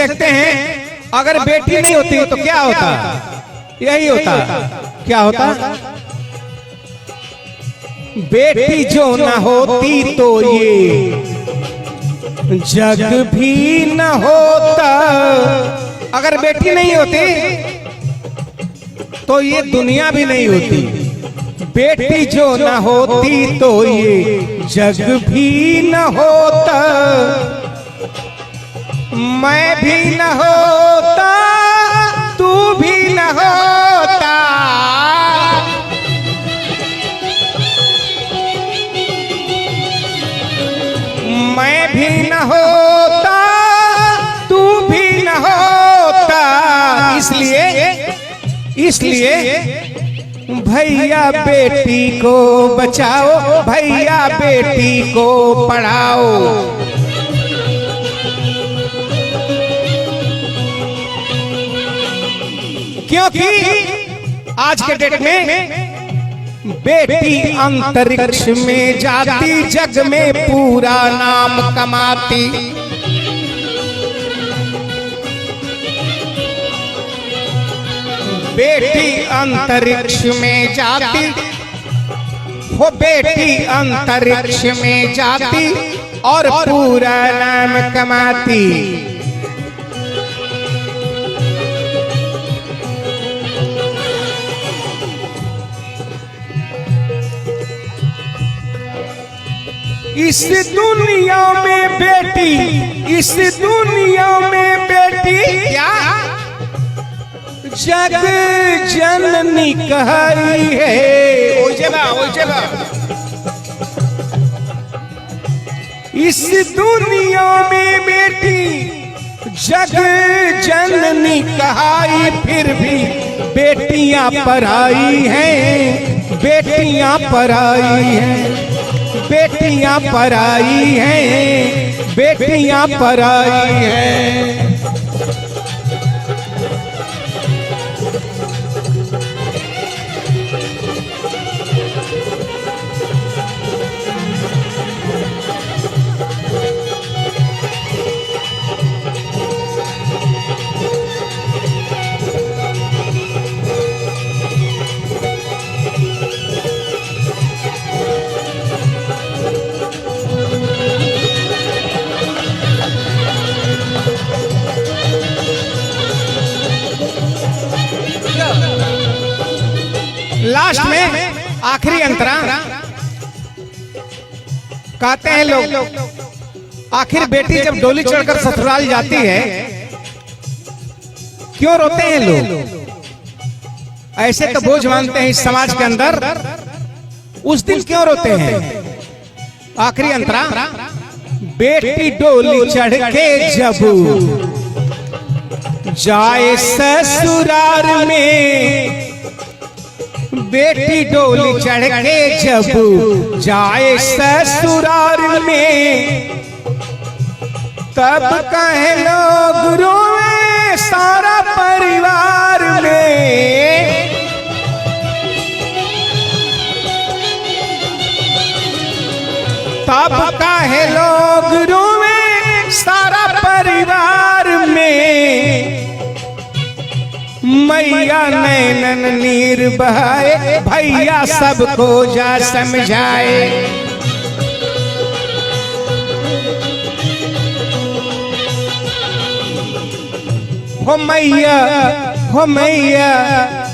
देखते हैं अगर बेटी नहीं होती तो क्या होता, यही होता। क्या होता? बेटी जो न होती तो ये जग भी न होता। अगर बेटी नहीं होती तो ये दुनिया भी नहीं होती। बेटी जो न होती तो ये जग भी न होता। मैं भी न होता, तू भी न होता। मैं भी न होता, तू भी न होता। इसलिए भैया बेटी को बचाओ, भैया बेटी को पढ़ाओ। क्योंकि आज के डेट में बेटी अंतरिक्ष में जाती, जग में पूरा नाम कमाती। बेटी अंतरिक्ष में जाती, वो बेटी अंतरिक्ष में जाती और पूरा नाम कमाती। इस दुनिया में बेटी, इस दुनिया में बेटी क्या जग जननी कहरी है। इस दुनिया में बेटी जग जननी कहाई, फिर भी बेटियां पराई हैं, बेटियां पराई हैं, बेटियां पराई हैं, बेटियां पराई हैं। लास्ट में आखिरी अंतरा कहते हैं लोग, आखिर बेटी जब डोली चढ़कर ससुराल जाती है क्यों रोते हैं लोग? ऐसे तो बोझ मानते हैं इस समाज के अंदर, उस दिन क्यों रोते हैं? आखिरी अंतरा, बेटी डोली चढ़ के जब जाए ससुराल में, बेटी डोली चढ़ के जब जाए ससुराल में, तब कहे लोग रोए सारा परिवार में। तब कहे लोग रोए सारा परिवार में। मैया नैनन नीर बहाए, भैया सबको जा समझाए। हो मैया, हो मैया,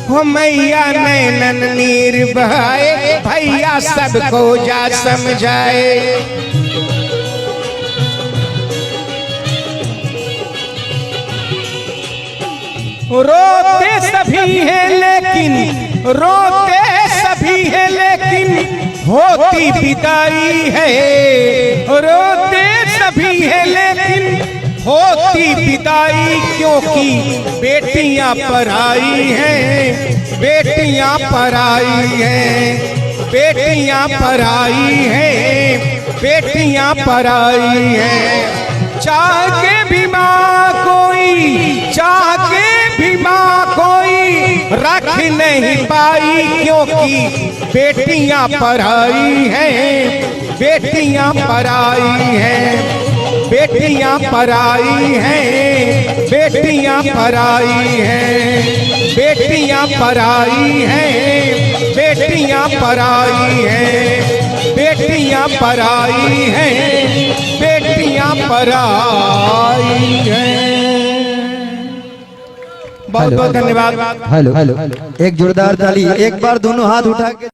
हो मैया नैनन नीर बहाए, भैया सबको जा समझाए। रोते सभी हैं लेकिन, रोते सभी हैं लेकिन होती विदाई है। रोते सभी हैं लेकिन होती विदाई, क्योंकि बेटियां पराई हैं, बेटियां पराई हैं, बेटियां पराई हैं, बेटियां पराई हैं। चाह के भी माँ कोई, चाह के भी माँ कोई रख नहीं पाई, क्योंकि बेटियां पराई हैं, बेटियां पराई हैं, बेटियां पराई हैं, बेटियां पराई हैं, बेटियां पराई हैं, बेटियां पराई हैं, बेटियां पराई हैं, बेटियां पराई हैं। बहुत बहुत धन्यवाद। हेलो, एक जोरदार ताली, एक बार दोनों हाथ उठा के